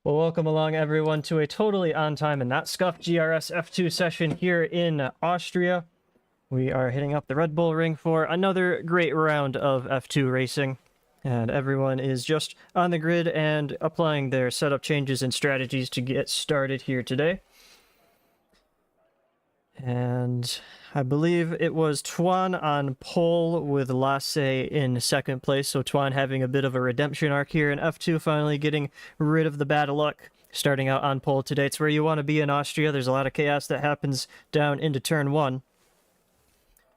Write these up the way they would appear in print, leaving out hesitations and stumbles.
Well, welcome along everyone to a totally on time and not scuffed GRS F2 session here in Austria. We are hitting up the Red Bull Ring for another great round of F2 racing. And everyone is just on the grid and applying their setup changes and strategies to get started here today. And I believe it was Tuan on pole with Lasse in second place. So Tuan having a bit of a redemption arc here in F2, finally getting rid of the bad luck. Starting out on pole today. It's where you want to be in Austria. There's a lot of chaos that happens down into turn one.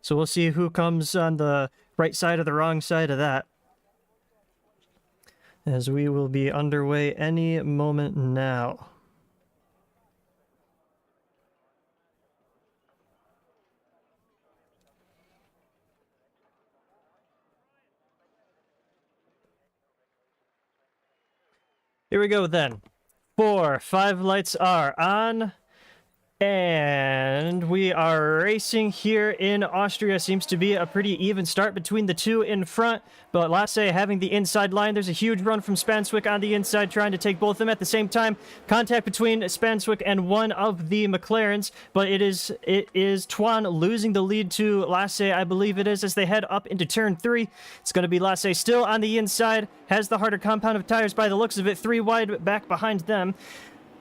So we'll see who comes on the right side or the wrong side of that, as we will be underway any moment now. Here we go then. 4, 5 lights are on. And we are racing here in Austria. Seems to be a pretty even start between the two in front. But Lasse having the inside line. There's a huge run from Spanswick on the inside, trying to take both of them at the same time. Contact between Spanswick and one of the McLarens. But it is Tuan losing the lead to Lasse, I believe it is, as they head up into turn 3. It's going to be Lasse still on the inside. Has the harder compound of tires by the looks of it. 3 wide back behind them.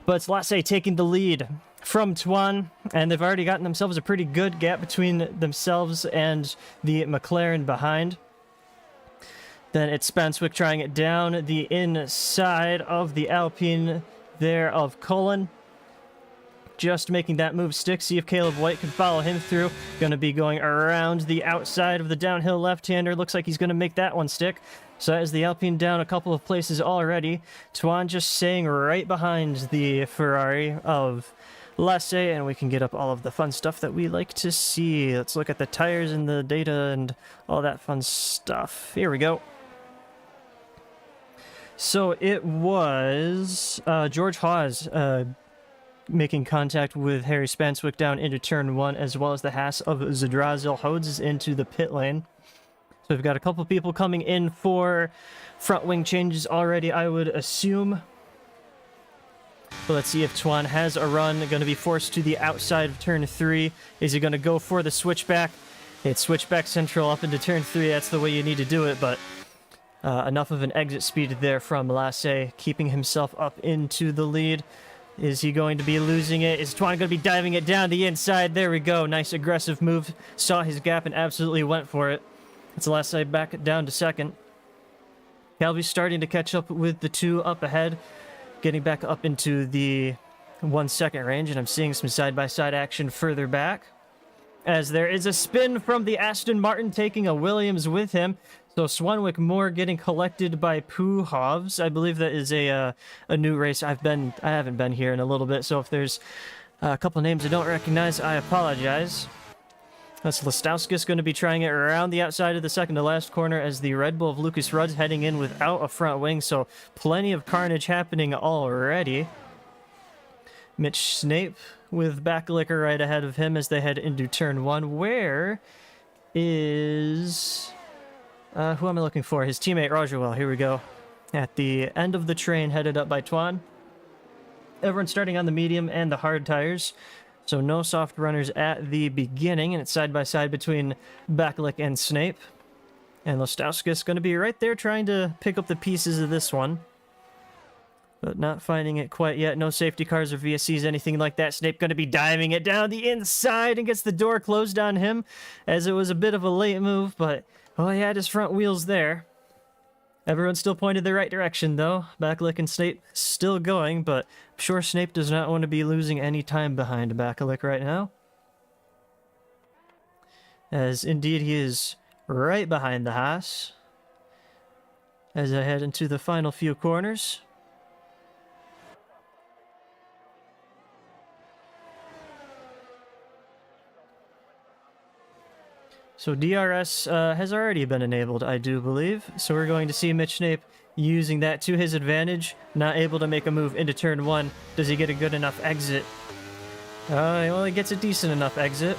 But it's Lasse taking the lead from Tuan, and they've already gotten themselves a pretty good gap between themselves and the McLaren behind. Then it's Spanswick trying it down the inside of the Alpine there of Cullen. Just making that move stick, see if Caleb White can follow him through. Going to be going around the outside of the downhill left-hander. Looks like he's going to make that one stick. So that is the Alpine down a couple of places already. Tuan just staying right behind the Ferrari of Lasse, and we can get up all of the fun stuff that we like to see. Let's look at the tires and the data and all that fun stuff. Here we go. So it was George Hawes making contact with Harry Spanswick down into turn 1, as well as the Haas of Zdrazil Hodes into the pit lane. So we've got a couple people coming in for front wing changes already, I would assume. But let's see if Tuan has a run. Going to be forced to the outside of turn 3. Is he going to go for the switchback? It's switchback central up into turn 3. That's the way you need to do it, but enough of an exit speed there from Lasse, keeping himself up into the lead. Is he going to be losing it? Is Tuan going to be diving it down the inside? There we go. Nice aggressive move. Saw his gap and absolutely went for it. It's Lasse back down to second. Calby's starting to catch up with the two up ahead, getting back up into the 1 second range, and I'm seeing some side-by-side action further back, as there is a spin from the Aston Martin, taking a Williams with him. So Swanwick Moore getting collected by Puhovs. I believe that is a new race. I haven't been here in a little bit, so if there's a couple names I don't recognize, I apologize. That's Listowskis going to be trying it around the outside of the second to last corner, as the Red Bull of Lucas Rudd's heading in without a front wing, so plenty of carnage happening already. Mitch Snape with Backlicker right ahead of him as they head into turn 1. Where is... who am I looking for? His teammate Rogerwell. Here we go. At the end of the train, headed up by Tuan. Everyone's starting on the medium and the hard tires. So no soft runners at the beginning, and it's side-by-side between Backlick and Snape. And Lostowskis going to be right there trying to pick up the pieces of this one, but not finding it quite yet. No safety cars or VSCs, anything like that. Snape going to be diving it down the inside and gets the door closed on him, as it was a bit of a late move, but well, he had his front wheels there. Everyone still pointed the right direction, though. Backlick and Snape still going, but I'm sure Snape does not want to be losing any time behind Backlick right now, as indeed he is right behind the Haas as I head into the final few corners. So DRS has already been enabled, I do believe. So we're going to see Mitch Snape using that to his advantage. Not able to make a move into turn 1. Does he get a good enough exit? Well, he gets a decent enough exit.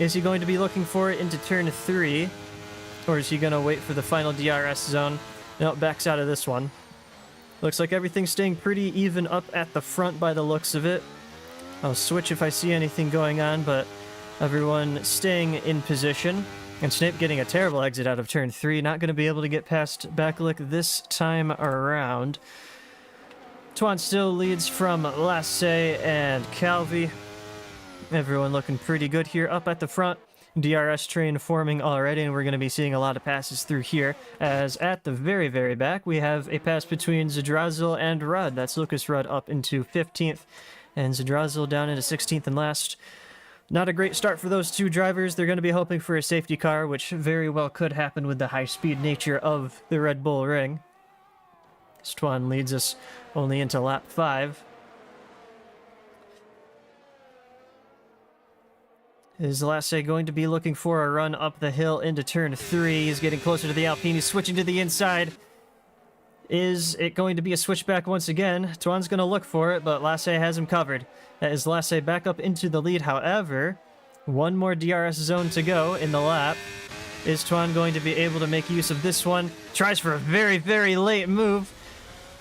Is he going to be looking for it into turn 3? Or is he going to wait for the final DRS zone? No, backs out of this one. Looks like everything's staying pretty even up at the front by the looks of it. I'll switch if I see anything going on, but everyone staying in position. And Snape getting a terrible exit out of turn 3. Not going to be able to get past Backlick this time around. Tuan still leads from Lasse and Calvi. Everyone looking pretty good here up at the front. DRS train forming already, and we're going to be seeing a lot of passes through here. As at the very, very back, we have a pass between Zadrazil and Rudd. That's Lucas Rudd up into 15th, and Zadrazil down into 16th and last. Not a great start for those two drivers. They're going to be hoping for a safety car, which very well could happen with the high-speed nature of the Red Bull Ring. Tuan leads us only into lap 5. Is Lasse going to be looking for a run up the hill into turn 3? He's getting closer to the Alpine. He's switching to the inside. Is it going to be a switchback once again? Tuan's going to look for it, but Lasse has him covered. That is Lasse back up into the lead. However, one more DRS zone to go in the lap. Is Tuan going to be able to make use of this one? Tries for a very, very late move.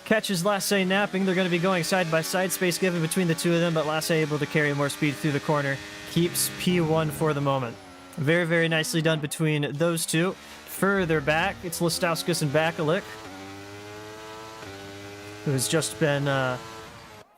Catches Lasse napping. They're going to be going side by side. Space given between the two of them, but Lasse able to carry more speed through the corner. Keeps P1 for the moment. Very, very nicely done between those two. Further back, it's Listauskas and Bakulik, who has just been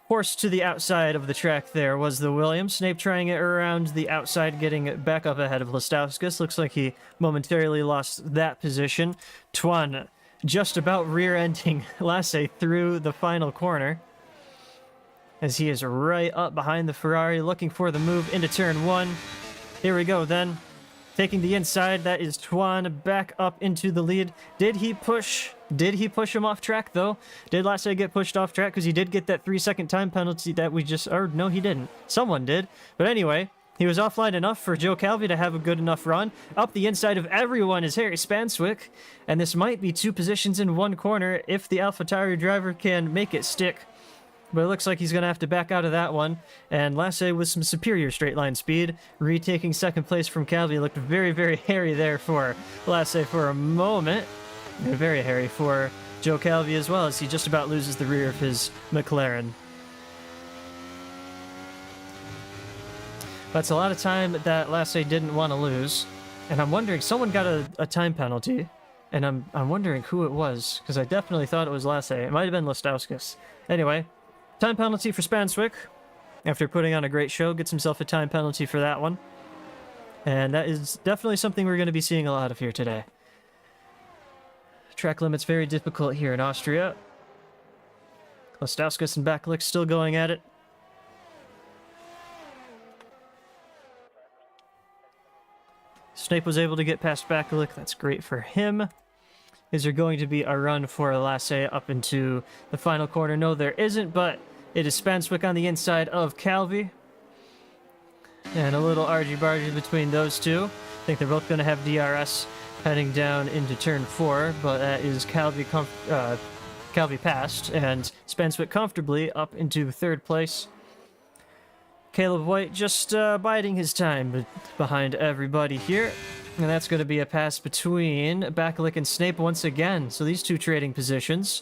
forced to the outside of the track there, was the Williams. Snape trying it around the outside, getting back up ahead of Listauskas. Looks like he momentarily lost that position. Tuan just about rear-ending Lasse through the final corner, as he is right up behind the Ferrari, looking for the move into turn 1. Here we go then. Taking the inside, that is Tuan back up into the lead. Did he push him off track, though? Did Lasse get pushed off track? Because he did get that 3-second time penalty that we just... Or, no, he didn't. Someone did. But anyway, he was offline enough for Joe Calvi to have a good enough run. Up the inside of everyone is Harry Spanswick. And this might be 2 positions in 1 corner if the AlphaTauri driver can make it stick. But it looks like he's going to have to back out of that one. And Lasse with some superior straight line speed, retaking second place from Calvi. Looked very, very hairy there for Lasse for a moment. And very hairy for Joe Calvi as well, as he just about loses the rear of his McLaren. That's a lot of time that Lasse didn't want to lose. And I'm wondering, someone got a time penalty. And I'm wondering who it was, because I definitely thought it was Lasse. It might have been Listauskas. Anyway, time penalty for Spanswick. After putting on a great show, gets himself a time penalty for that one. And that is definitely something we're going to be seeing a lot of here today. Track limit's very difficult here in Austria. Listauskas and Bakulik still going at it. Snape was able to get past Bakulik. That's great for him. Is there going to be a run for Lasse up into the final corner? No, there isn't, but it is Spanswick on the inside of Calvi. And a little argy-bargy between those two. I think they're both going to have DRS heading down into turn 4, but that is Calvi passed, and Spanswick comfortably up into 3rd place. Caleb White just biding his time behind everybody here. And that's going to be a pass between Bakulik and Snape once again. So these two trading positions.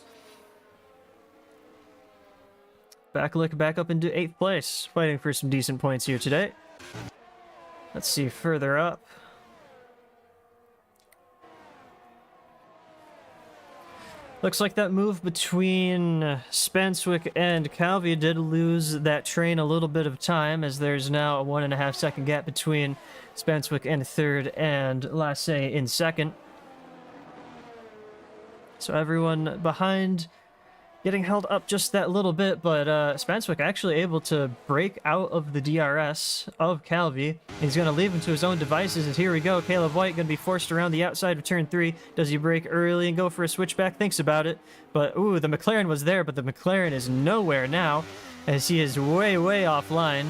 Bakulik back up into 8th place, fighting for some decent points here today. Let's see further up. Looks like that move between Spanswick and Calvi did lose that train a little bit of time, as there's now a 1.5 second gap between Spanswick in 3rd and Lasse in 2nd. So everyone behind getting held up just that little bit, but Spanswick actually able to break out of the DRS of Calvi. He's going to leave him to his own devices, and here we go. Caleb White going to be forced around the outside of turn 3. Does he brake early and go for a switchback? Thinks about it, but ooh, the McLaren was there, but the McLaren is nowhere now, as he is way, way offline,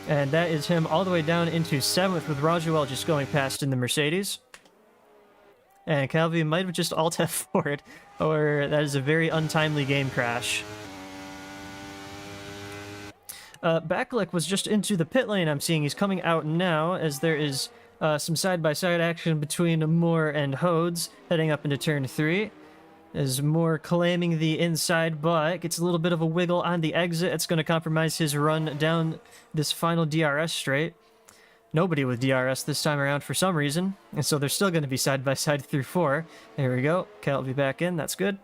and that is him all the way down into 7th, with Rajuel just going past in the Mercedes. And Calvi might have just alt F4'd, or that is a very untimely game crash. Bakulik was just into the pit lane. I'm seeing he's coming out now, as there is some side-by-side action between Moore and Hodes, heading up into turn 3. Is more claiming the inside, but gets a little bit of a wiggle on the exit. It's going to compromise his run down this final DRS straight. Nobody with DRS this time around for some reason, and so they're still going to be side by side through 4. There we go. Cal will be back in. That's good.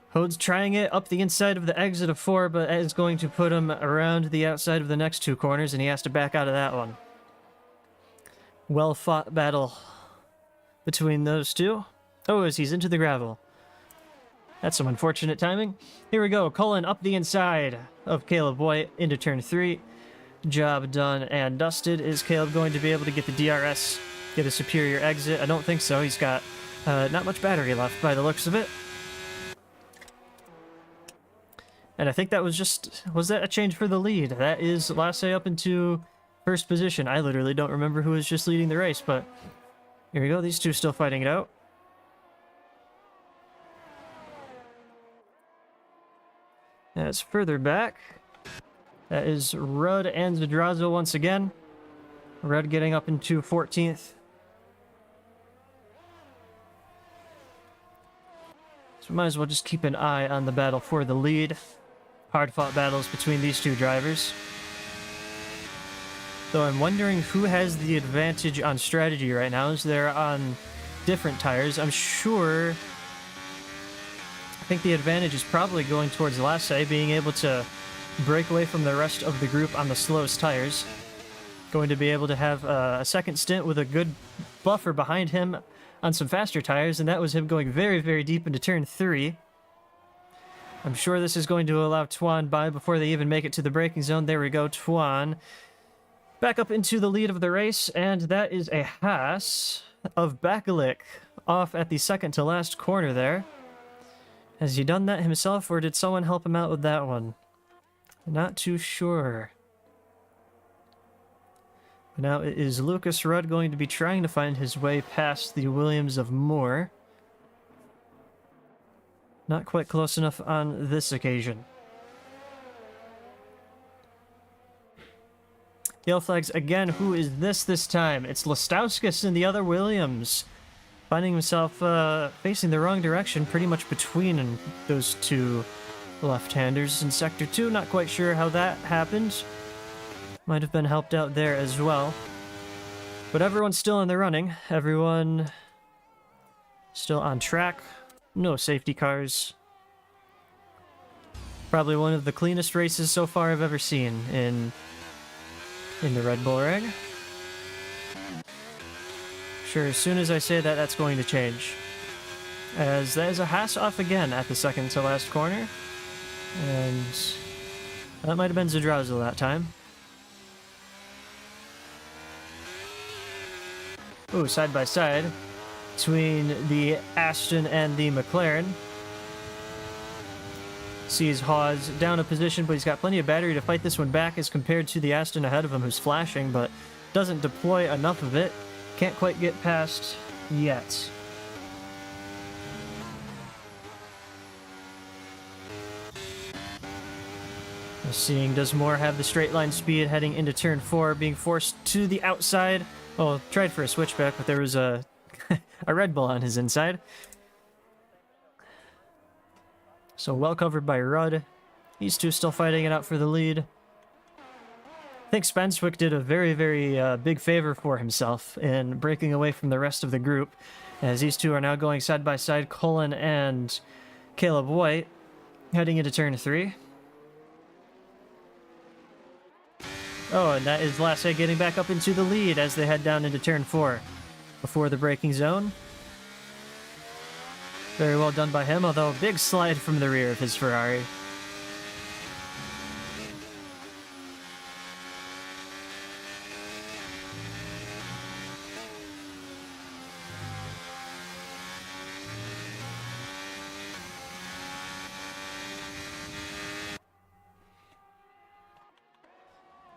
Hode's trying it up the inside of the exit of 4, but it's going to put him around the outside of the next 2 corners, and he has to back out of that one. Well-fought battle between those two. Oh, as he's into the gravel. That's some unfortunate timing. Here we go. Cullen up the inside of Caleb White into turn 3. Job done and dusted. Is Caleb going to be able to get the DRS, get a superior exit? I don't think so. He's got not much battery left by the looks of it. And I think that was just... Was that a change for the lead? That is Lasse up into first position. I literally don't remember who was just leading the race, but... Here we go. These two still fighting it out. As further back, that is Rudd and Zdrazo once again. Rudd getting up into 14th. So might as well just keep an eye on the battle for the lead. Hard-fought battles between these two drivers. Though I'm wondering who has the advantage on strategy right now, as they're on different tires. I'm sure... I think the advantage is probably going towards Lasse, being able to break away from the rest of the group on the slowest tires. Going to be able to have a second stint with a good buffer behind him on some faster tires, and that was him going very, very deep into turn 3. I'm sure this is going to allow Tuan by before they even make it to the braking zone. There we go, Tuan back up into the lead of the race, and that is a Haas of Bakalik off at the second to last corner there. Has he done that himself, or did someone help him out with that one? Not too sure. Now it is Lucas Rudd going to be trying to find his way past the Williams of Moore. Not quite close enough on this occasion. Yellow flags again. Who is this time? It's Lestauskas in the other Williams. Finding himself facing the wrong direction, pretty much between those two left-handers in Sector 2. Not quite sure how that happened. Might have been helped out there as well. But everyone's still in the running. Everyone still on track. No safety cars. Probably one of the cleanest races so far I've ever seen in the Red Bull rig. Sure, as soon as I say that, that's going to change. As that is a Haas off again at the second to last corner. And that might have been Zdrazo that time. Ooh, side by side between the Aston and the McLaren. Sees Hawes down a position, but he's got plenty of battery to fight this one back as compared to the Aston ahead of him, who's flashing, but doesn't deploy enough of it. Can't quite get past yet. Seeing does Moore have the straight line speed heading into turn 4, being forced to the outside. Well, tried for a switchback, but there was a a Red Bull on his inside. So well covered by Rudd. These two still fighting it out for the lead. I think Spenswick did a very, very big favor for himself in breaking away from the rest of the group, as these two are now going side by side, Cullen and Caleb White, heading into turn 3. Oh, and that is Lasse getting back up into the lead as they head down into turn 4 before the braking zone. Very well done by him, although a big slide from the rear of his Ferrari.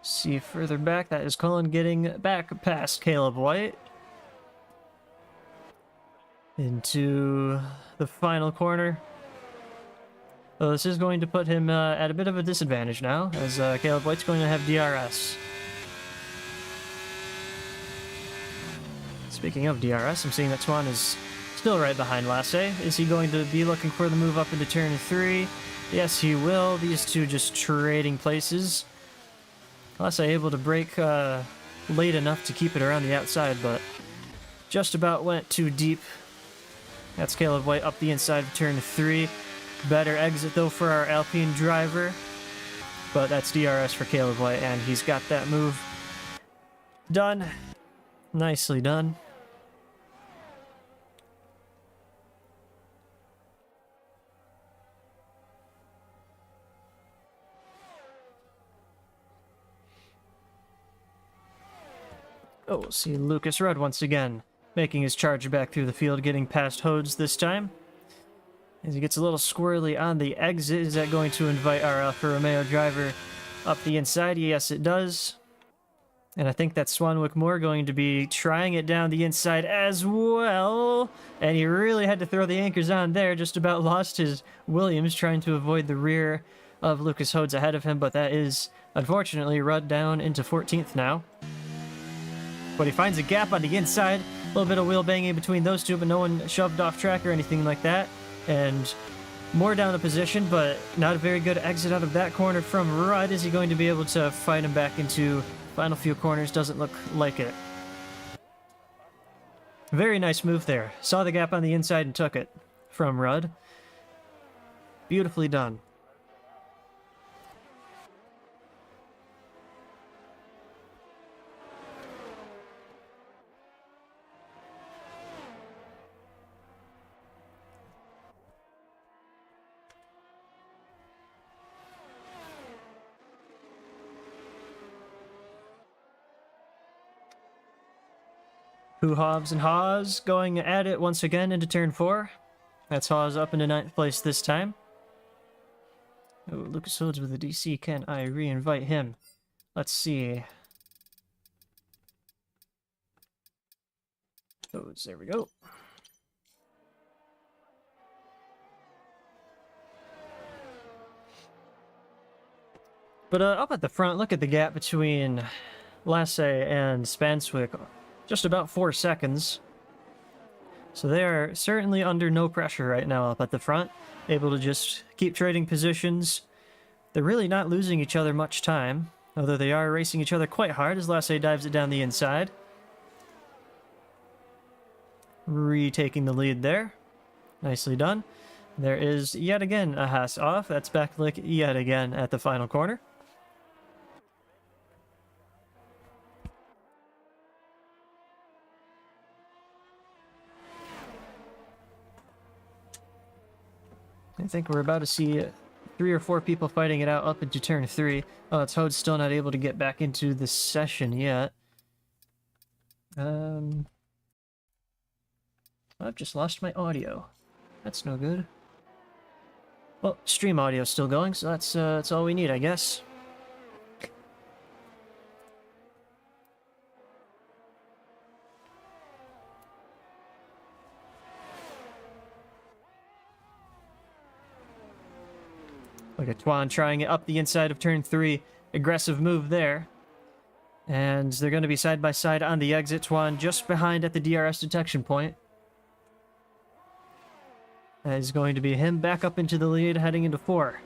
See further back, that is Cullen getting back past Caleb White into the final corner. Well, this is going to put him at a bit of a disadvantage now, as Caleb White's going to have DRS. Speaking of DRS, I'm seeing that Tuan is still right behind Lasse. Is he going to be looking for the move up into turn 3? Yes, he will. These two just trading places. Lasse able to brake late enough to keep it around the outside, but just about went too deep. That's Caleb White up the inside of turn 3. Better exit though for our Alpine driver. But that's DRS for Caleb White, and he's got that move done. Nicely done. Oh, we'll see Lucas Rudd once again, making his charge back through the field, getting past Hodes this time. As he gets a little squirrely on the exit, is that going to invite our Alfa Romeo driver up the inside? Yes, it does. And I think that's Swanwick Moore going to be trying it down the inside as well. And he really had to throw the anchors on there, just about lost his Williams trying to avoid the rear of Lucas Hodes ahead of him, but that is, unfortunately, Rudd down into 14th now. But he finds a gap on the inside, a little bit of wheel banging between those two, but no one shoved off track or anything like that. And more down the position, but not a very good exit out of that corner from Rudd. Is he going to be able to fight him back into final few corners? Doesn't look like it. Very nice move there. Saw the gap on the inside and took it from Rudd. Beautifully done. Hobbs and Haas going at it once again into turn 4. That's Haas up into 9th place this time. Oh, Lucas Hodes with a DC. Can I re-invite him? Let's see. Hodes, there we go. But up at the front, look at the gap between Lasse and Spanswick. Just about 4 seconds. So they are certainly under no pressure right now up at the front. Able to just keep trading positions. They're really not losing each other much time, although they are racing each other quite hard as Lasse dives it down the inside. Retaking the lead there. Nicely done. There is yet again a Haas off. That's Backlick yet again at the final corner. I think we're about to see 3 or 4 people fighting it out up into turn 3. Oh, Toad's still not able to get back into the session yet. I've just lost my audio. That's no good. Well, stream audio's still going, so that's all we need, I guess. Look at Tuan trying it up the inside of turn 3. Aggressive move there. And they're going to be side by side on the exit. Tuan just behind at the DRS detection point. That is going to be him back up into the lead heading into 4.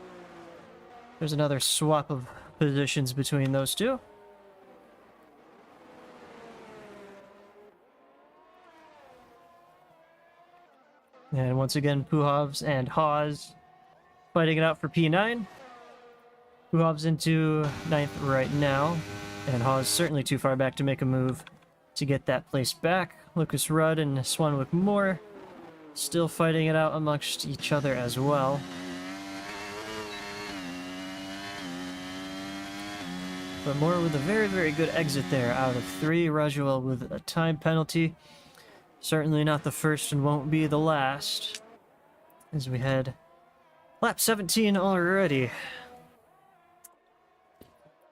There's another swap of positions between those two. And once again, Puhovs and Haas fighting it out for P9. Puhovs into 9th right now. And Haas certainly too far back to make a move to get that place back. Lucas Rudd and Swanwick Moore still fighting it out amongst each other as well. But Moore with a very, very good exit there out of 3. Rajuel with a time penalty. Certainly not the first and won't be the last. As we head lap 17 already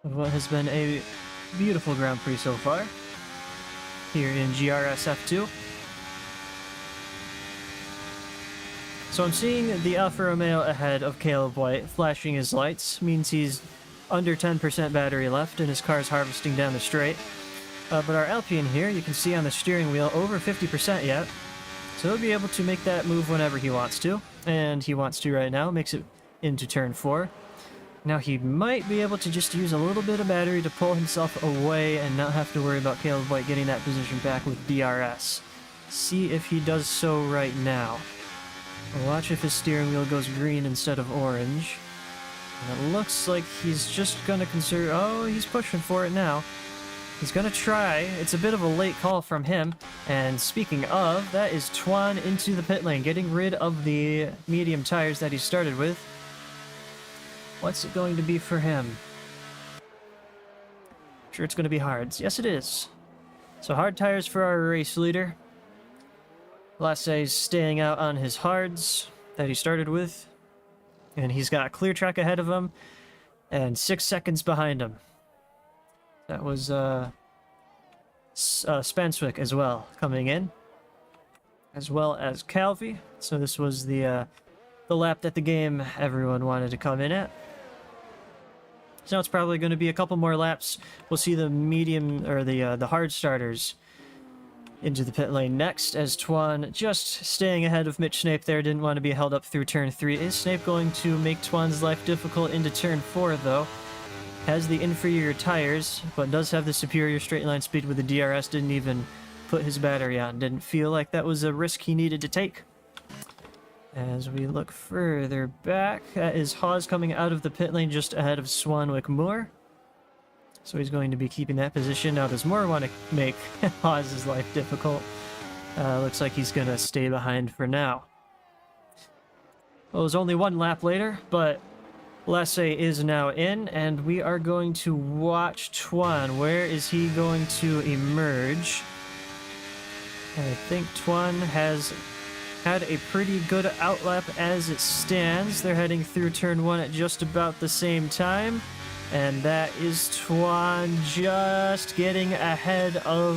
of what has been a beautiful Grand Prix so far here in GRS F2. So I'm seeing the Alfa Romeo ahead of Caleb White flashing his lights. Means he's under 10% battery left and his car's harvesting down the straight. But our Alpine here, you can see on the steering wheel, over 50% yet. So he'll be able to make that move whenever he wants to. And he wants to right now, makes it into turn 4. Now he might be able to just use a little bit of battery to pull himself away and not have to worry about Caleb White getting that position back with DRS. See if he does so right now. Watch if his steering wheel goes green instead of orange. And it looks like he's just gonna consider... Oh, he's pushing for it now. He's gonna try. It's a bit of a late call from him. And speaking of, that is Twan into the pit lane, getting rid of the medium tires that he started with. What's it going to be for him? Sure, it's going to be hards. Yes, it is. So hard tires for our race leader. Lassay's staying out on his hards that he started with. And he's got a clear track ahead of him. And 6 seconds behind him. That was Spanswick as well coming in. As well as Calvi. So this was the lap that the game everyone wanted to come in at. So now it's probably going to be a couple more laps. We'll see the medium, or the hard starters into the pit lane next, as Twan just staying ahead of Mitch Snape there, didn't want to be held up through turn 3. Is Snape going to make Twan's life difficult into turn 4, though? Has the inferior tires, but does have the superior straight line speed with the DRS, didn't even put his battery on. Didn't feel like that was a risk he needed to take. As we look further back, that is Hawes coming out of the pit lane just ahead of Swanwick Moore. So he's going to be keeping that position. Now, does Moore want to make Hawes' life difficult? Looks like he's going to stay behind for now. Well, it was only one lap later, but Lassay is now in, and we are going to watch Twan. Where is he going to emerge? I think Twan has had a pretty good outlap as it stands. They're heading through turn 1 at just about the same time. And that is Twan just getting ahead of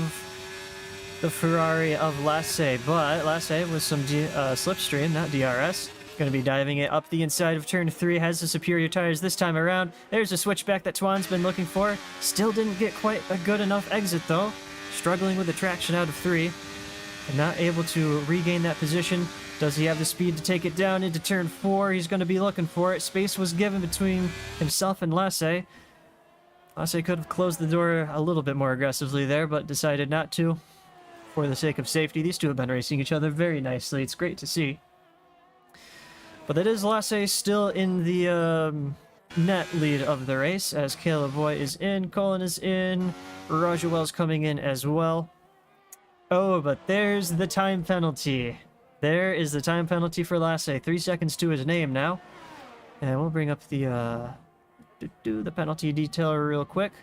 the Ferrari of Lassay. But Lassay with some slipstream, not DRS. Going to be diving it up the inside of turn 3. Has the superior tires this time around. There's a switchback that Twan's been looking for. Still didn't get quite a good enough exit though. Struggling with the traction out of 3. And not able to regain that position. Does he have the speed to take it down into turn 4? He's going to be looking for it. Space was given between himself and Lassay. Lassay could have closed the door a little bit more aggressively there, but decided not to. For the sake of safety, these two have been racing each other very nicely. It's great to see. But that is Lassay still in the net lead of the race, as Caleb Boy is in, Colin is in, Roger Wells coming in as well. Oh, but there's the time penalty. There is the time penalty for Lassay. 3 seconds to his name now. And we'll bring up the penalty detail real quick.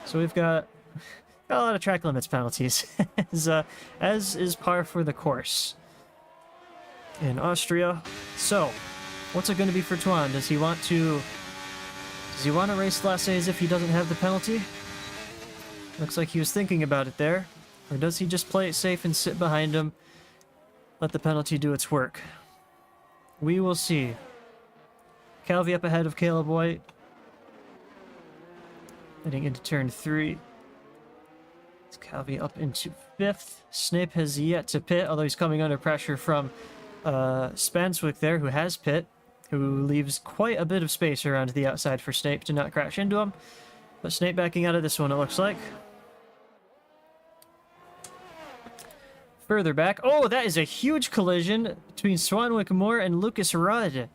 So we've got a lot of track limits penalties, as is par for the course in Austria. So, what's it going to be for Twan? Does he want to race Lassay as if he doesn't have the penalty? Looks like he was thinking about it there. Or does he just play it safe and sit behind him? Let the penalty do its work. We will see. Calvi up ahead of Caleb White. Heading into turn 3. It's Calvi up into 5th. Snape has yet to pit, although he's coming under pressure from Spanswick there, who has pit, who leaves quite a bit of space around the outside for Snape to not crash into him. But Snape backing out of this one, it looks like. Further back. Oh, that is a huge collision between Swanwick Moore and Lucas Rudd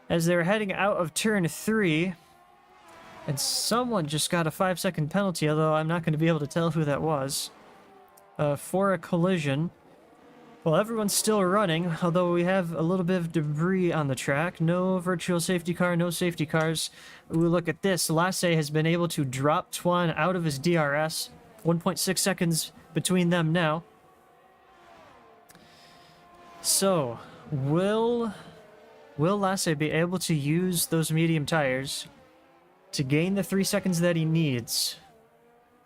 as they're heading out of turn 3. And someone just got a 5-second penalty, although I'm not going to be able to tell who that was, for a collision. Well, everyone's still running, although we have a little bit of debris on the track. No virtual safety car, no safety cars. Ooh, look at this. Lassay has been able to drop Twan out of his DRS. 1.6 seconds between them now. So, will Lassay be able to use those medium tires to gain the 3 seconds that he needs?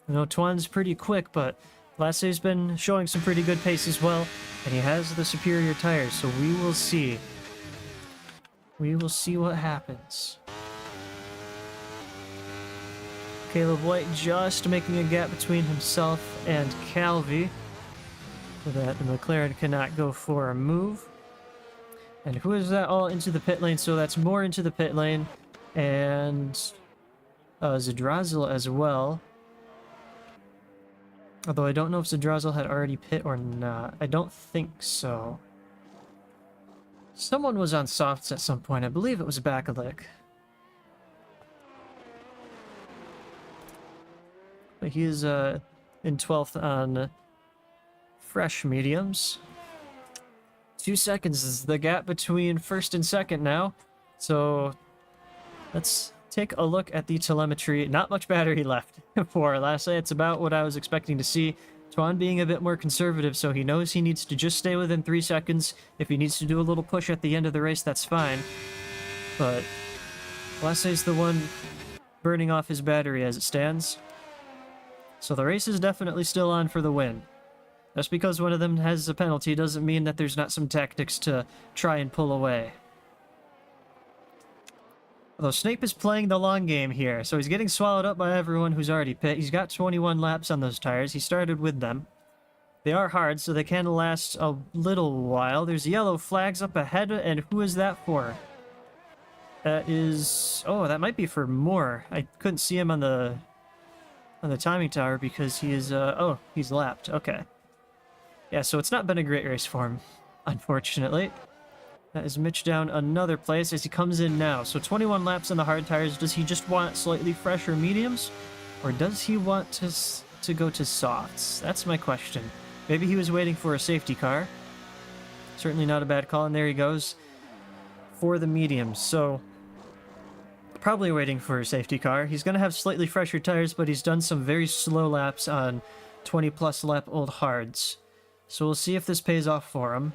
I know Twan's pretty quick, but Lassay's been showing some pretty good pace as well, and he has the superior tires, so we will see. We will see what happens. Caleb White just making a gap between himself and Calvi, so that the McLaren cannot go for a move. And who is that? All into the pit lane, so that's more into the pit lane. And Zadrazil as well. Although I don't know if Zadrazil had already pit or not. I don't think so. Someone was on softs at some point. I believe it was Bakalik. But he is in 12th on fresh mediums. 2 seconds is the gap between first and second now. So let's take a look at the telemetry. Not much battery left for Lasse. It's about what I was expecting to see. Tuan being a bit more conservative, so he knows he needs to just stay within 3 seconds. If he needs to do a little push at the end of the race, that's fine. But Lasse's the one burning off his battery as it stands. So the race is definitely still on for the win. Just because one of them has a penalty doesn't mean that there's not some tactics to try and pull away. Although Snape is playing the long game here, so he's getting swallowed up by everyone who's already pit. He's got 21 laps on those tires. He started with them. They are hard, so they can last a little while. There's yellow flags up ahead, and who is that for? That is... oh, that might be for Moore. I couldn't see him on the timing tower because he is... oh, he's lapped. Okay. Yeah, so it's not been a great race for him, unfortunately. That is Mitch down another place as he comes in now. So 21 laps on the hard tires. Does he just want slightly fresher mediums? Or does he want to go to softs? That's my question. Maybe he was waiting for a safety car. Certainly not a bad call, and there he goes for the mediums. So probably waiting for a safety car. He's going to have slightly fresher tires, but he's done some very slow laps on 20-plus lap old hards. So we'll see if this pays off for him.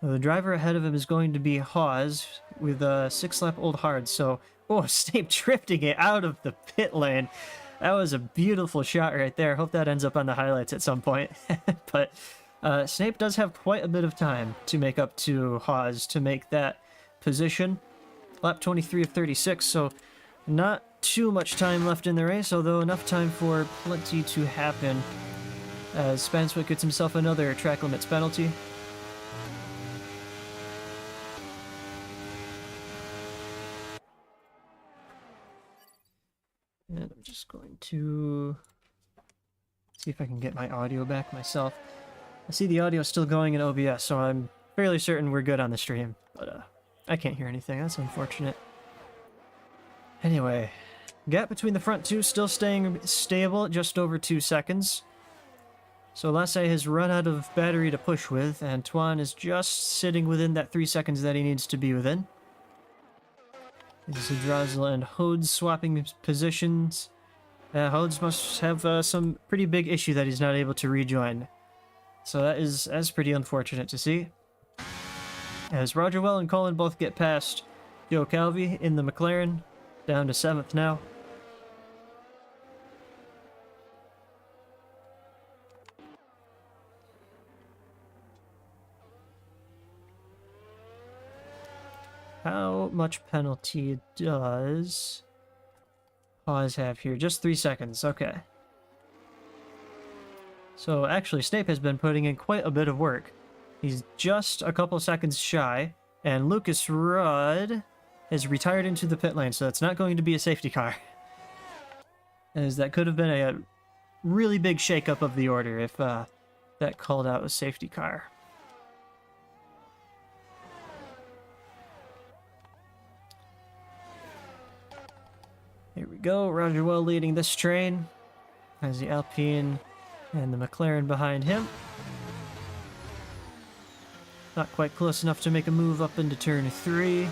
The driver ahead of him is going to be Hawes with a 6-lap old hard. So, oh, Snape drifting it out of the pit lane. That was a beautiful shot right there. Hope that ends up on the highlights at some point. But Snape does have quite a bit of time to make up to Hawes to make that position. Lap 23 of 36, so not too much time left in the race, although enough time for plenty to happen. As Spanswick gets himself another track limits penalty. And I'm just going to see if I can get my audio back myself. I see the audio still going in OBS, so I'm fairly certain we're good on the stream. But I can't hear anything. That's unfortunate. Anyway, gap between the front two still staying stable at just over 2 seconds. So Lasse has run out of battery to push with, and Tuan is just sitting within that 3 seconds that he needs to be within. Zadrazil and Hodes swapping positions. Hodes must have some pretty big issue that he's not able to rejoin. So that's pretty unfortunate to see. As Roger Well and Colin both get past Joe Calvi in the McLaren, down to 7th now. How much penalty does Pause have here? Just 3 seconds, okay. So actually, Snape has been putting in quite a bit of work. He's just a couple seconds shy, and Lucas Rudd has retired into the pit lane, so it's not going to be a safety car. As that could have been a really big shakeup of the order if that called out a safety car. Here we go, Roger Well leading this train, as the Alpine and the McLaren behind him. Not quite close enough to make a move up into turn 3.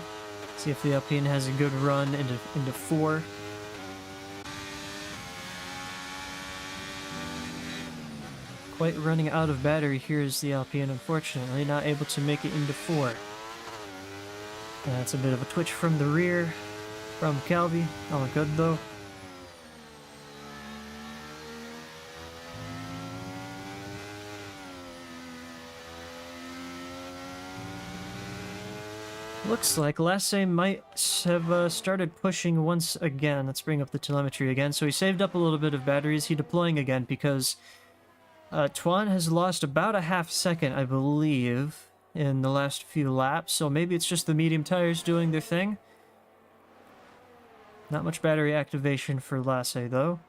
See if the Alpine has a good run into 4. Quite running out of battery here is the Alpine, unfortunately, not able to make it into 4. That's a bit of a twitch from the rear. From Calvi, all good though. Looks like Lasse might have started pushing once again. Let's bring up the telemetry again. So he saved up a little bit of batteries. He deploying again because Tuan has lost about a half second, I believe, in the last few laps. So maybe it's just the medium tires doing their thing. Not much battery activation for Lasse, though.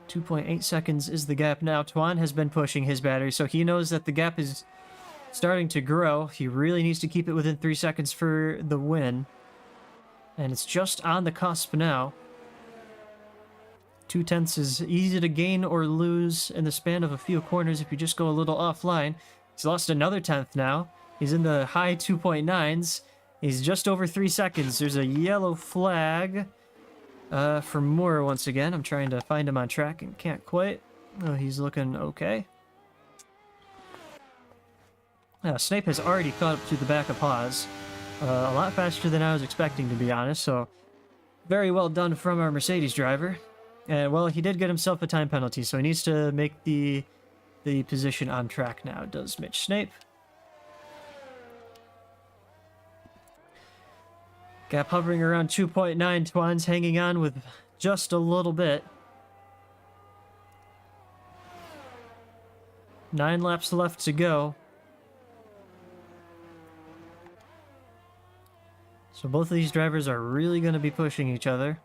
2.8 seconds is the gap now. Tuan has been pushing his battery, so he knows that the gap is starting to grow. He really needs to keep it within 3 seconds for the win. And it's just on the cusp now. 0.2 is easy to gain or lose in the span of a few corners if you just go a little offline. He's lost another tenth now. He's in the high 2.9s. He's just over 3 seconds. There's a yellow flag for Moore once again. I'm trying to find him on track and can't quite. Oh, he's looking okay. Snape has already caught up to the back of Haas. A lot faster than I was expecting, to be honest, so very well done from our Mercedes driver. And, well, he did get himself a time penalty, so he needs to make the position on track now, does Mitch Snape. Gap hovering around 2.9. Tuan's hanging on with just a little bit. 9 laps left to go. So both of these drivers are really going to be pushing each other.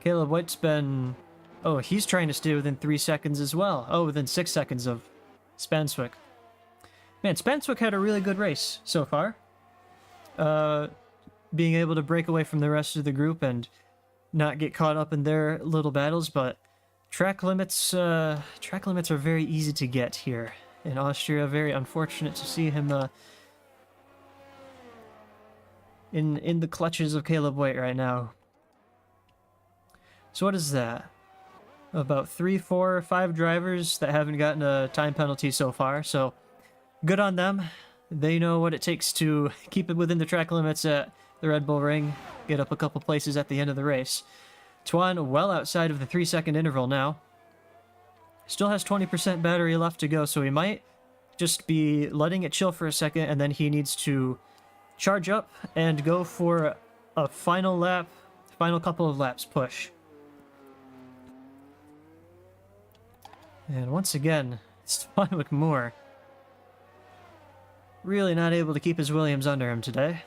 Caleb White's been... Oh, he's trying to stay within 3 seconds as well. Oh, within 6 seconds of Spanswick. Man, Spanswick had a really good race so far. Being able to break away from the rest of the group and not get caught up in their little battles, but track limits are very easy to get here in Austria. Very unfortunate to see him in the clutches of Caleb White right now. So what is that? About 3, 4, 5 drivers that haven't gotten a time penalty so far, so good on them. They know what it takes to keep it within the track limits at the Red Bull Ring, get up a couple places at the end of the race. Tuan well outside of the 3-second interval now. Still has 20% battery left to go, so he might just be letting it chill for a second, and then he needs to charge up and go for a final lap, final couple of laps push. And once again, it's Spanswick Moore. Really not able to keep his Williams under him today.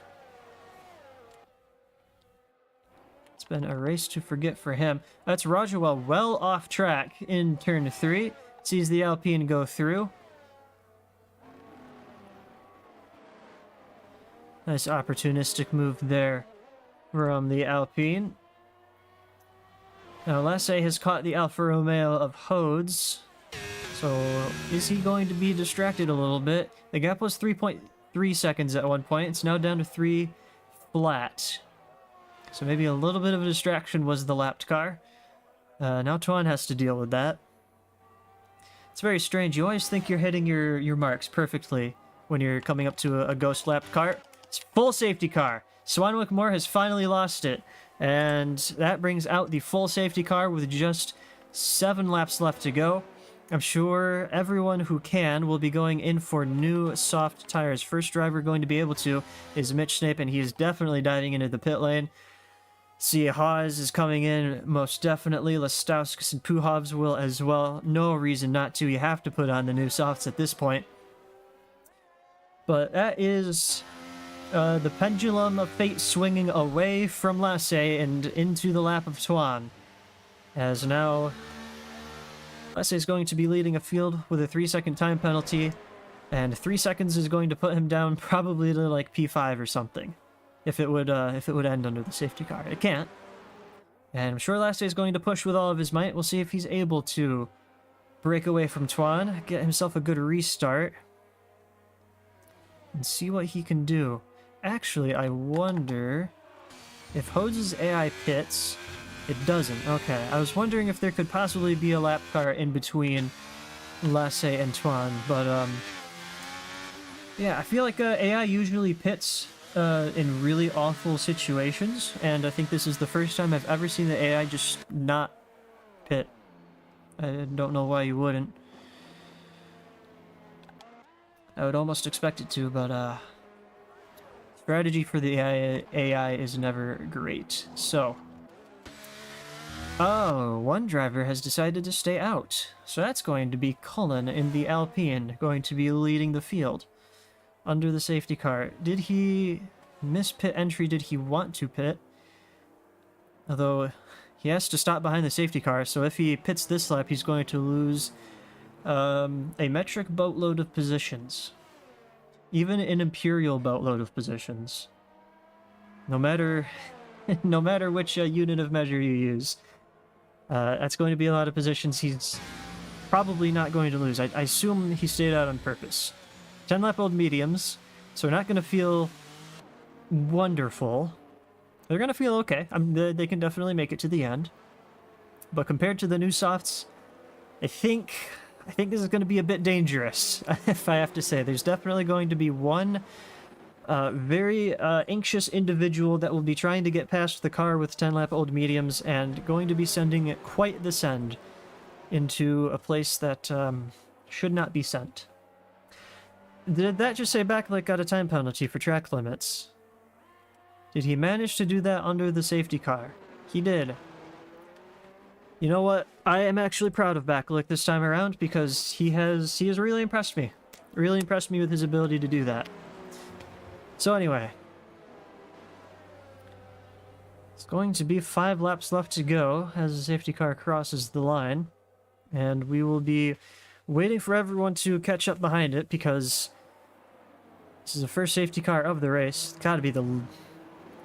It's been a race to forget for him. That's Rajawell well off track in turn 3. Sees the Alpine go through. Nice opportunistic move there from the Alpine. Now Lasse has caught the Alfa Romeo of Hodes. So is he going to be distracted a little bit? The gap was 3.3 seconds at one point. It's now down to 3 flat. So maybe a little bit of a distraction was the lapped car. Now Tuan has to deal with that. It's very strange. You always think you're hitting your marks perfectly when you're coming up to a ghost lapped car. It's full safety car. Spanswick Moore has finally lost it. And that brings out the full safety car with just 7 laps left to go. I'm sure everyone who can will be going in for new soft tires. First driver going to be able to is Mitch Snape, and he is definitely diving into the pit lane. See, Haas is coming in most definitely. Lestauskas and Puhovs will as well. No reason not to. You have to put on the new softs at this point. But that is the pendulum of fate swinging away from Lasse and into the lap of Tuan. As now Lasse is going to be leading a field with a 3-second time penalty, and 3 seconds is going to put him down probably to like P5 or something. If it would end under the safety car. It can't. And I'm sure Lasse is going to push with all of his might. We'll see if he's able to break away from Tuan, get himself a good restart, and see what he can do. Actually, I wonder if Hodes' AI pits. It doesn't. Okay, I was wondering if there could possibly be a lap car in between Lasse and Tuan, but yeah, I feel like AI usually pits in really awful situations, and I think this is the first time I've ever seen the AI just not pit. I don't know why you wouldn't. I would almost expect it to, but strategy for the AI is never great. So, oh, one driver has decided to stay out. So that's going to be Cullen in the Alpine, going to be leading the field under the safety car. Did he miss pit entry? Did he want to pit? Although he has to stop behind the safety car, so if he pits this lap, he's going to lose a metric boatload of positions. Even an imperial boatload of positions. No matter which unit of measure you use. That's going to be a lot of positions he's probably not going to lose. I assume he stayed out on purpose. 10 lap old mediums, so they're not going to feel wonderful. They're going to feel okay. They can definitely make it to the end. But compared to the new softs, I think this is going to be a bit dangerous, if I have to say. There's definitely going to be one very anxious individual that will be trying to get past the car with 10 lap old mediums and going to be sending it quite the send into a place that should not be sent. Did that just say Backlight got a time penalty for track limits? Did he manage to do that under the safety car? He did. You know what? I am actually proud of Backlight this time around because he has really impressed me. Really impressed me with his ability to do that. So anyway. It's going to be 5 laps left to go as the safety car crosses the line. And we will be waiting for everyone to catch up behind it because this is the first safety car of the race. It's got to be the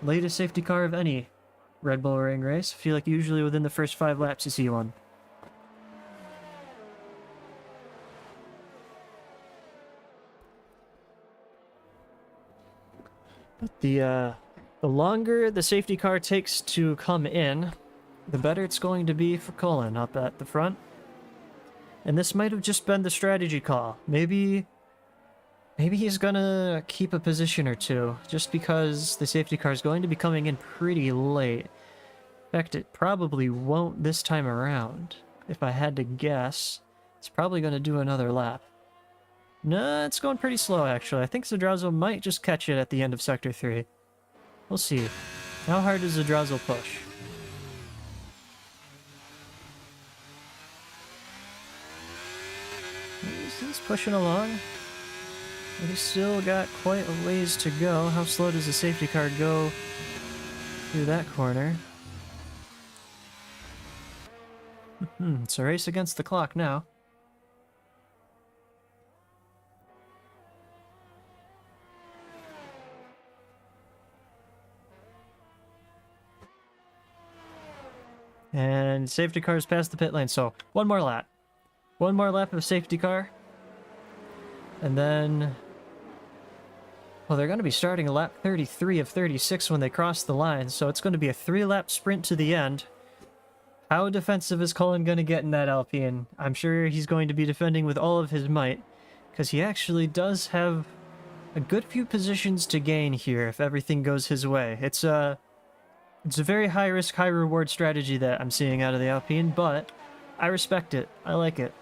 latest safety car of any Red Bull Ring race. I feel like usually within the first 5 laps you see one. But the longer the safety car takes to come in, the better it's going to be for Cullen up at the front. And this might have just been the strategy call. Maybe he's gonna keep a position or two, just because the safety car is going to be coming in pretty late. In fact, it probably won't this time around. If I had to guess, it's probably going to do another lap. No, it's going pretty slow, actually. I think Zadrazo might just catch it at the end of Sector 3. We'll see. How hard does Zadrazo push? He's pushing along. But he's still got quite a ways to go. How slow does the safety car go through that corner? It's a race against the clock now. And safety car's past the pit lane, so one more lap. One more lap of safety car. And then... well, they're going to be starting a lap 33 of 36 when they cross the line, so it's going to be a 3-lap sprint to the end. How defensive is Cullen going to get in that Alpine? I'm sure he's going to be defending with all of his might, because he actually does have a good few positions to gain here if everything goes his way. It's a very high-risk, high-reward strategy that I'm seeing out of the Alpine, but I respect it. I like it.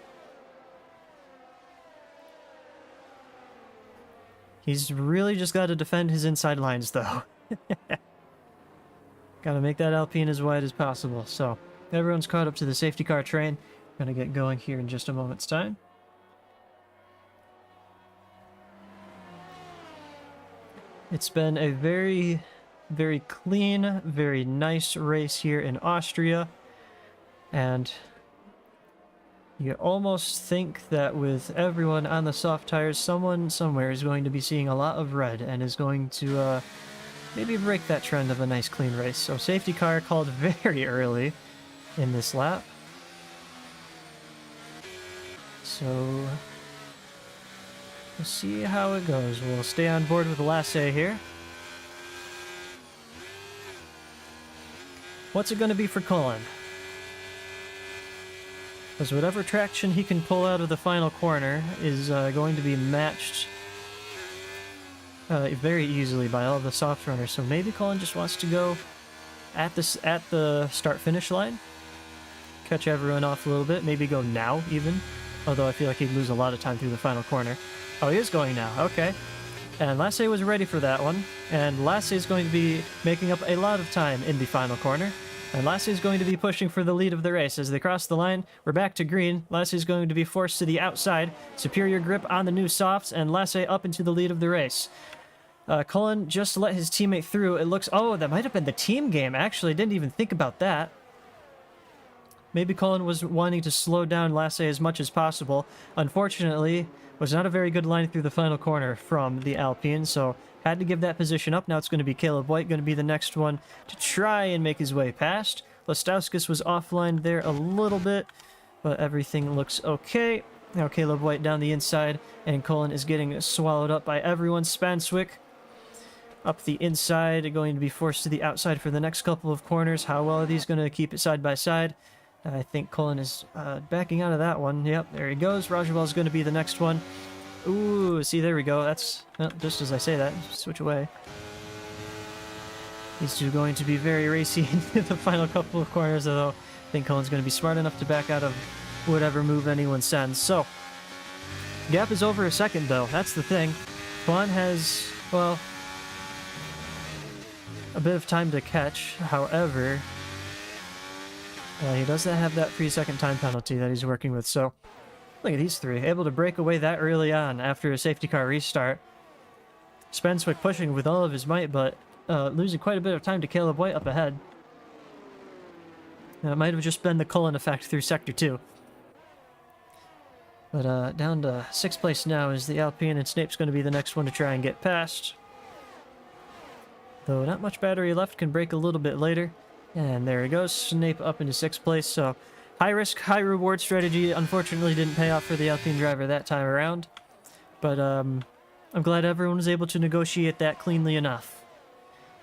He's really just got to defend his inside lines, though. Gotta make that Alpine as wide as possible. So, everyone's caught up to the safety car train. Gonna get going here in just a moment's time. It's been a very, very clean, very nice race here in Austria. And you almost think that with everyone on the soft tires, someone somewhere is going to be seeing a lot of red and is going to maybe break that trend of a nice clean race. So safety car called very early in this lap. So we'll see how it goes. We'll stay on board with Lasse here. What's it going to be for Cullen? Because whatever traction he can pull out of the final corner is going to be matched very easily by all of the soft runners. So maybe Cullen just wants to go at the start-finish line, catch everyone off a little bit, maybe go now even, Although I feel like he'd lose a lot of time through the final corner. Oh, he is going now. Okay. And Lasse was ready for that one. And Lasse is going to be making up a lot of time in the final corner. And Lasse is going to be pushing for the lead of the race. As they cross the line, we're back to green. Lasse is going to be forced to the outside. Superior grip on the new softs, and Lasse up into the lead of the race. Cullen just let his teammate through. It looks... Oh, that might have been the team game, actually. Didn't even think about that. Maybe Cullen was wanting to slow down Lasse as much as possible. Unfortunately, was not a very good line through the final corner from the Alpine, so had to give that position up. Now it's going to be Caleb White, going to be the next one to try and make his way past. Lestauskas was offline there a little bit, but everything looks okay. Now Caleb White down the inside, and Cullen is getting swallowed up by everyone. Spanswick up the inside, going to be forced to the outside for the next couple of corners. How well are these going to keep it side by side? I think Cullen is backing out of that one. Yep, there he goes. Rajawal is going to be the next one. Ooh, see, there we go. That's, well, just as I say that, switch away. These two going to be very racy in the final couple of corners, although I think Cullen's going to be smart enough to back out of whatever move anyone sends. So, gap is over a second, though. That's the thing. Juan has, well, a bit of time to catch. However, he doesn't have that 3-second time penalty that he's working with, so look at these three, able to break away that early on after a safety car restart. Spanswick pushing with all of his might, but losing quite a bit of time to Caleb White up ahead. It might have just been the Cullen effect through Sector 2. But down to 6th place now is the Alpine, and Snape's going to be the next one to try and get past. Though not much battery left, can break a little bit later. And there he goes, Snape up into 6th place, so high risk, high reward strategy unfortunately didn't pay off for the Alpine driver that time around. But I'm glad everyone was able to negotiate that cleanly enough.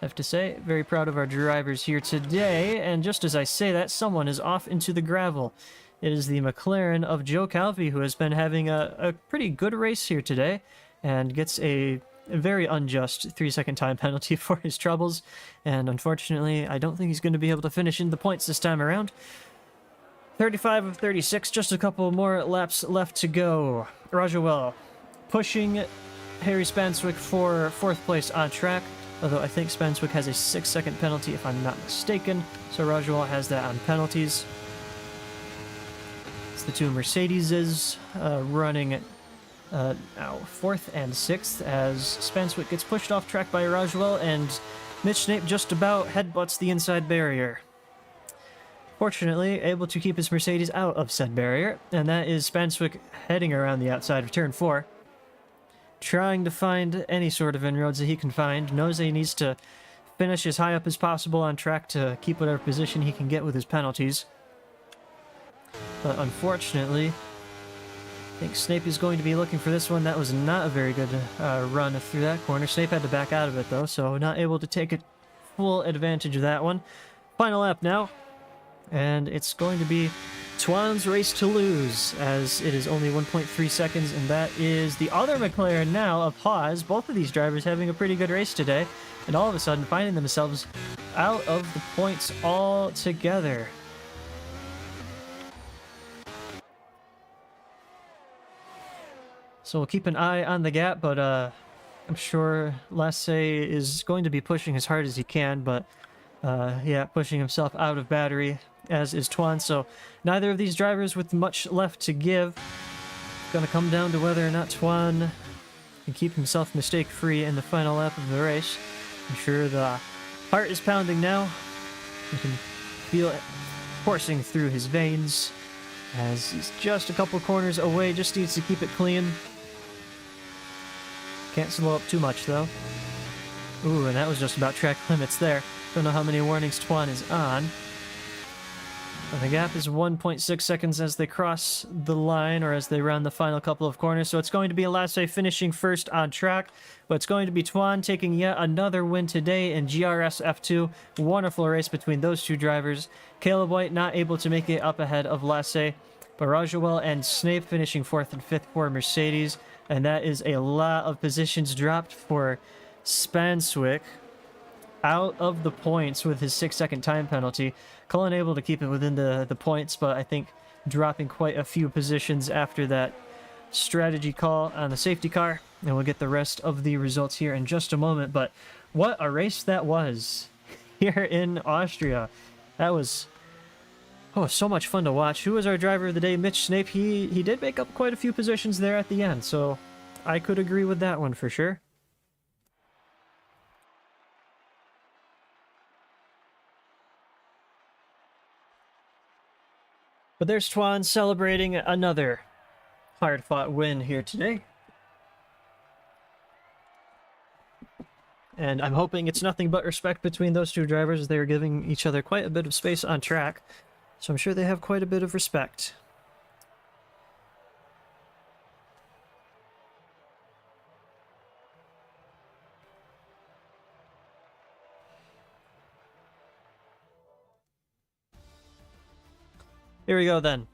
I have to say, very proud of our drivers here today, and just as I say that, someone is off into the gravel. It is the McLaren of Joe Calvi, who has been having a pretty good race here today, and gets a very unjust 3-second time penalty for his troubles, and unfortunately I don't think he's going to be able to finish in the points this time around. 35 of 36, just a couple more laps left to go. Rajawal pushing Harry Spanswick for 4th place on track, although I think Spanswick has a 6-second penalty if I'm not mistaken, so Rajawal has that on penalties. It's the two Mercedeses running now 4th and 6th as Spanswick gets pushed off track by Rajawal, and Mitch Snape just about headbutts the inside barrier. Fortunately, able to keep his Mercedes out of said barrier, and that is Spanswick heading around the outside of turn 4. Trying to find any sort of inroads that he can find, knows that he needs to finish as high up as possible on track to keep whatever position he can get with his penalties. But unfortunately, I think Snape is going to be looking for this one. That was not a very good run through that corner. Snape had to back out of it, though, so not able to take a full advantage of that one. Final lap now, and it's going to be Twan's race to lose, as it is only 1.3 seconds, and that is the other McLaren now of Haas. Both of these drivers having a pretty good race today, and all of a sudden finding themselves out of the points altogether. So we'll keep an eye on the gap, but I'm sure Lasse is going to be pushing as hard as he can, but yeah, pushing himself out of battery, as is Twan. So neither of these drivers with much left to give. It's going to come down to whether or not Twan can keep himself mistake-free in the final lap of the race. I'm sure the heart is pounding now. You can feel it coursing through his veins, as he's just a couple corners away, just needs to keep it clean. Can't slow up too much, though. Ooh, and that was just about track limits there. Don't know how many warnings Twan is on. But the gap is 1.6 seconds as they cross the line, or as they round the final couple of corners. So it's going to be Lasse finishing first on track, but it's going to be Twan taking yet another win today in GRS F2. Wonderful race between those two drivers. Caleb White not able to make it up ahead of Lasse, but Rajawal and Snape finishing 4th and 5th for Mercedes. And that is a lot of positions dropped for Spanswick. Out of the points with his 6-second time penalty. Cullen able to keep it within the points, but I think dropping quite a few positions after that strategy call on the safety car. And we'll get the rest of the results here in just a moment. But what a race that was here in Austria. That was, oh, so much fun to watch. Who was our driver of the day? Mitch Snape. He did make up quite a few positions there at the end, so I could agree with that one for sure. But there's Twan celebrating another hard-fought win here today. And I'm hoping it's nothing but respect between those two drivers. They are giving each other quite a bit of space on track, so I'm sure they have quite a bit of respect. Here we go then.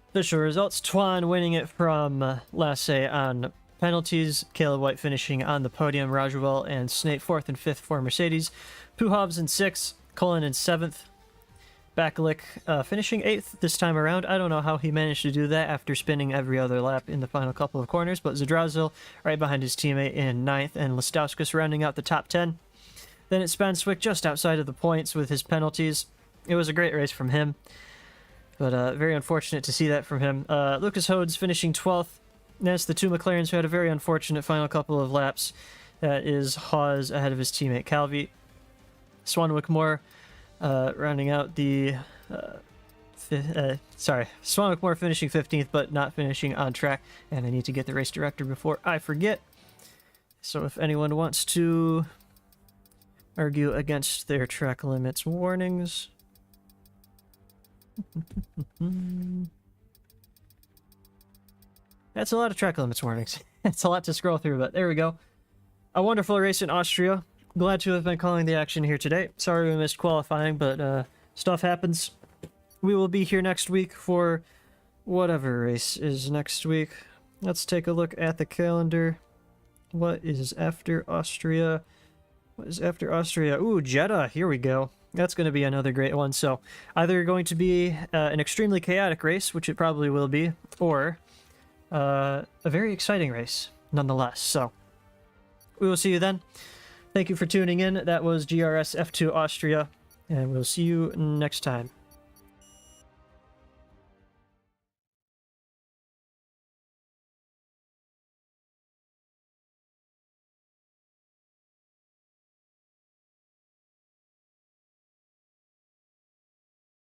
Official results. Twan winning it from Lasse on penalties. Caleb White finishing on the podium. Rajuel and Snape 4th and 5th for Mercedes. Puhovs in 6th. Cullen in 7th. Bakalik finishing 8th this time around. I don't know how he managed to do that after spinning every other lap in the final couple of corners, but Zdrazil right behind his teammate in 9th, and Listauskas rounding out the top 10. Then it's Spanswick just outside of the points with his penalties. It was a great race from him, but very unfortunate to see that from him. Lucas Hodes finishing 12th. That's the two McLarens who had a very unfortunate final couple of laps. That is Hawes ahead of his teammate Calvi. Swanwick Moore rounding out the... Swanwick Moore finishing 15th, but not finishing on track. And I need to get the race director before I forget. So if anyone wants to argue against their track limits warnings... That's a lot of track limits warnings. It's a lot to scroll through, but there we go. A wonderful race in Austria. Glad to have been calling the action here today. Sorry we missed qualifying, but stuff happens. We will be here next week for whatever race is next week. Let's take a look at the calendar. What is after Austria? What is after Austria? Ooh, Jeddah. Here we go. That's going to be another great one. So either going to be an extremely chaotic race, which it probably will be, or a very exciting race nonetheless. So we will see you then. Thank you for tuning in. That was GRS F2 Austria, and we'll see you next time.